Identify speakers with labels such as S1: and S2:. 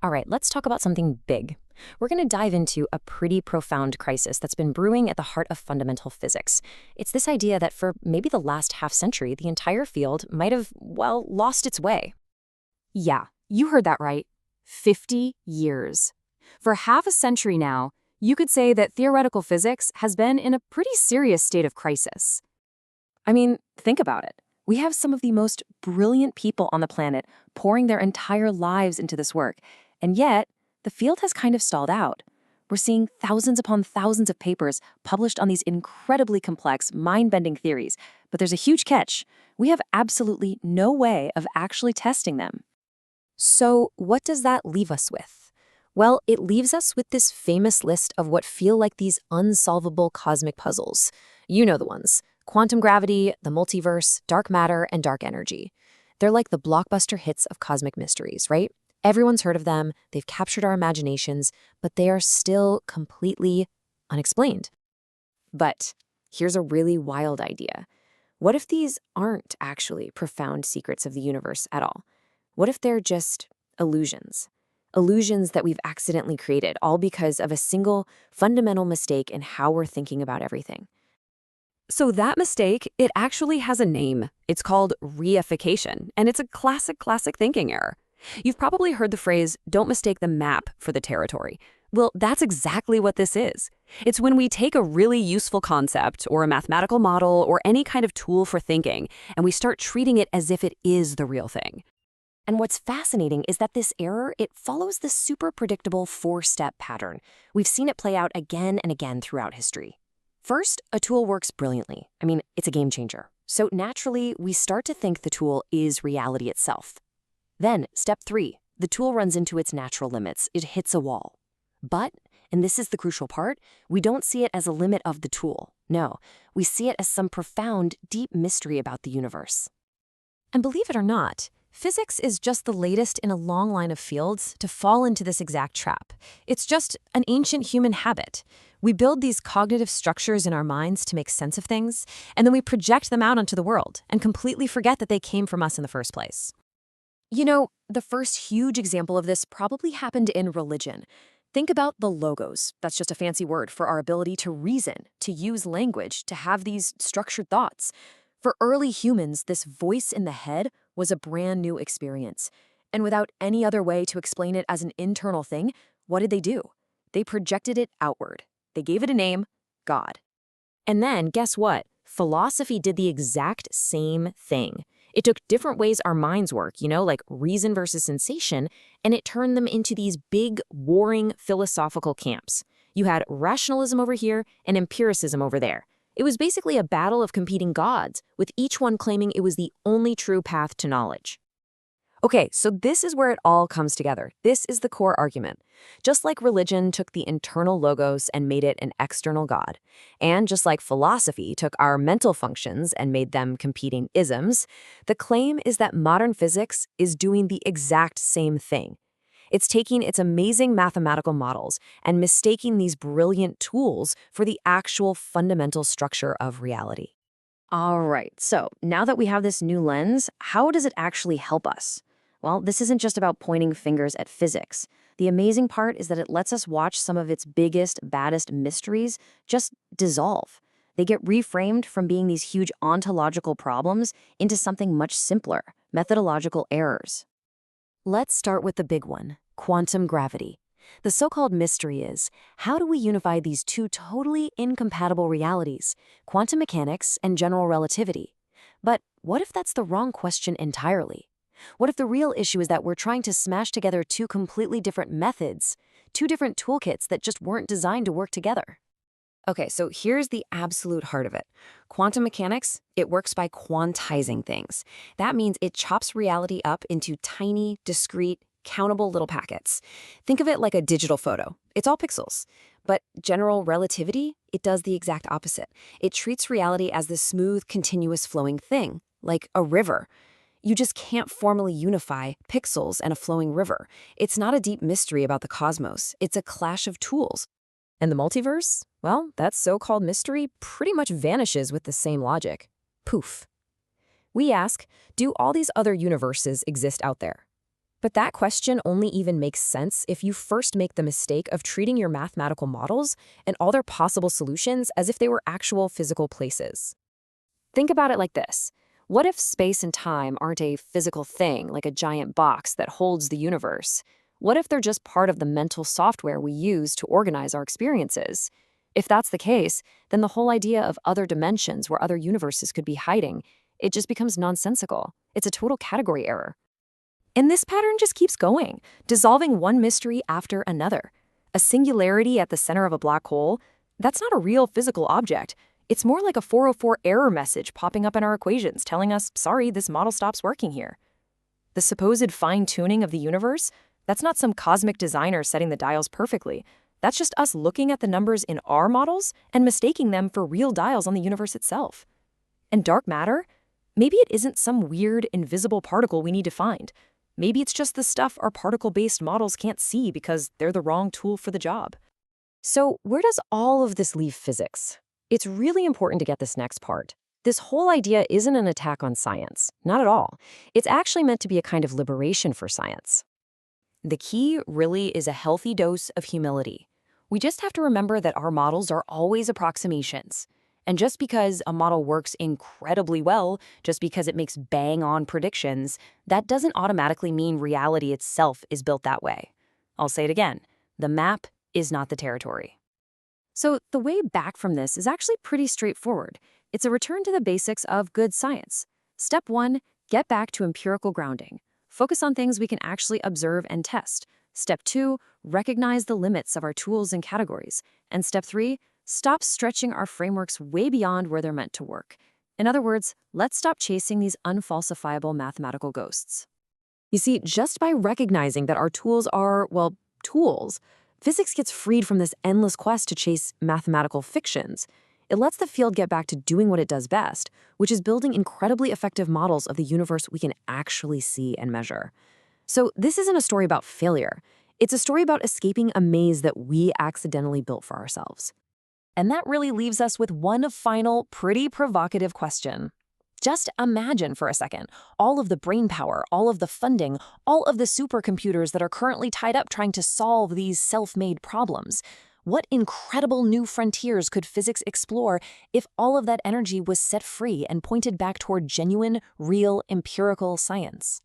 S1: All right, let's talk about something big. We're going to dive into a pretty profound crisis that's been brewing at the heart of fundamental physics. It's this idea that for maybe the last half-century, the entire field might have, well, lost its way.
S2: Yeah, you heard that right. 50 years. For half a century now, you could say that theoretical physics has been in a pretty serious state of crisis.
S1: I mean, think about it. We have some of the most brilliant people on the planet pouring their entire lives into this work, and yet the field has kind of stalled out. We're seeing thousands upon thousands of papers published on these incredibly complex, mind-bending theories, but there's a huge catch. We have absolutely no way of actually testing them. So what does that leave us with? Well, it leaves us with this famous list of what feel like these unsolvable cosmic puzzles. You know the ones. Quantum gravity, the multiverse, dark matter, and dark energy. They're like the blockbuster hits of cosmic mysteries, right? Everyone's heard of them, they've captured our imaginations, but they are still completely unexplained. But here's a really wild idea. What if these aren't actually profound secrets of the universe at all? What if they're just illusions? Illusions that we've accidentally created, all because of a single fundamental mistake in how we're thinking about everything.
S2: So that mistake, it actually has a name. It's called reification, and it's a classic thinking error. You've probably heard the phrase, don't mistake the map for the territory. Well, that's exactly what this is. It's when we take a really useful concept or a mathematical model or any kind of tool for thinking, and we start treating it as if it is the real thing.
S1: And what's fascinating is that this error, it follows the super predictable four-step pattern. We've seen it play out again and again throughout history. First, a tool works brilliantly. I mean, it's a game changer. So naturally, we start to think the tool is reality itself. Then, step 3, the tool runs into its natural limits. It hits a wall. But, and this is the crucial part, we don't see it as a limit of the tool. No, we see it as some profound, deep mystery about the universe. And believe it or not, physics is just the latest in a long line of fields to fall into this exact trap. It's just an ancient human habit. We build these cognitive structures in our minds to make sense of things, and then we project them out onto the world and completely forget that they came from us in the first place. You know, the first huge example of this probably happened in religion. Think about the logos. That's just a fancy word for our ability to reason, to use language, to have these structured thoughts. For early humans, this voice in the head was a brand new experience. And without any other way to explain it as an internal thing, what did they do? They projected it outward. They gave it a name, God. And then, guess what? Philosophy did the exact same thing. It took different ways our minds work, like reason versus sensation, and it turned them into these big, warring philosophical camps. You had rationalism over here and empiricism over there. It was basically a battle of competing gods, with each one claiming it was the only true path to knowledge. Okay, so this is where it all comes together. This is the core argument. Just like religion took the internal logos and made it an external god, and just like philosophy took our mental functions and made them competing isms, the claim is that modern physics is doing the exact same thing. It's taking its amazing mathematical models and mistaking these brilliant tools for the actual fundamental structure of reality. All right, so now that we have this new lens, how does it actually help us? Well, this isn't just about pointing fingers at physics. The amazing part is that it lets us watch some of its biggest, baddest mysteries just dissolve. They get reframed from being these huge ontological problems into something much simpler, methodological errors. Let's start with the big one, quantum gravity. The so-called mystery is, how do we unify these two totally incompatible realities, quantum mechanics and general relativity? But what if that's the wrong question entirely? What if the real issue is that we're trying to smash together two completely different methods, two different toolkits that just weren't designed to work together? Okay, so here's the absolute heart of it. Quantum mechanics, it works by quantizing things. That means it chops reality up into tiny, discrete, countable little packets. Think of it like a digital photo. It's all pixels. But general relativity, it does the exact opposite. It treats reality as this smooth, continuous flowing thing, like a river. You just can't formally unify pixels and a flowing river. It's not a deep mystery about the cosmos. It's a clash of tools. And the multiverse? Well, that so-called mystery pretty much vanishes with the same logic. Poof. We ask, do all these other universes exist out there? But that question only even makes sense if you first make the mistake of treating your mathematical models and all their possible solutions as if they were actual physical places. Think about it like this. What if space and time aren't a physical thing, like a giant box that holds the universe? What if they're just part of the mental software we use to organize our experiences? If that's the case, then the whole idea of other dimensions where other universes could be hiding, it just becomes nonsensical. It's a total category error. And this pattern just keeps going, dissolving one mystery after another. A singularity at the center of a black hole, that's not a real physical object. It's more like a 404 error message popping up in our equations telling us, sorry, this model stops working here. The supposed fine-tuning of the universe, that's not some cosmic designer setting the dials perfectly. That's just us looking at the numbers in our models and mistaking them for real dials on the universe itself. And dark matter? Maybe it isn't some weird, invisible particle we need to find. Maybe it's just the stuff our particle-based models can't see because they're the wrong tool for the job. So where does all of this leave physics? It's really important to get this next part. This whole idea isn't an attack on science, not at all. It's actually meant to be a kind of liberation for science. The key really is a healthy dose of humility. We just have to remember that our models are always approximations. And just because a model works incredibly well, just because it makes bang-on predictions, that doesn't automatically mean reality itself is built that way. I'll say it again. The map is not the territory. So the way back from this is actually pretty straightforward. It's a return to the basics of good science. Step 1, get back to empirical grounding. Focus on things we can actually observe and test. Step 2, recognize the limits of our tools and categories. And step 3, stop stretching our frameworks way beyond where they're meant to work. In other words, let's stop chasing these unfalsifiable mathematical ghosts. You see, just by recognizing that our tools are, well, tools, physics gets freed from this endless quest to chase mathematical fictions. It lets the field get back to doing what it does best, which is building incredibly effective models of the universe we can actually see and measure. So this isn't a story about failure. It's a story about escaping a maze that we accidentally built for ourselves. And that really leaves us with one final, pretty provocative question. Just imagine for a second all of the brainpower, all of the funding, all of the supercomputers that are currently tied up trying to solve these self-made problems. What incredible new frontiers could physics explore if all of that energy was set free and pointed back toward genuine, real, empirical science?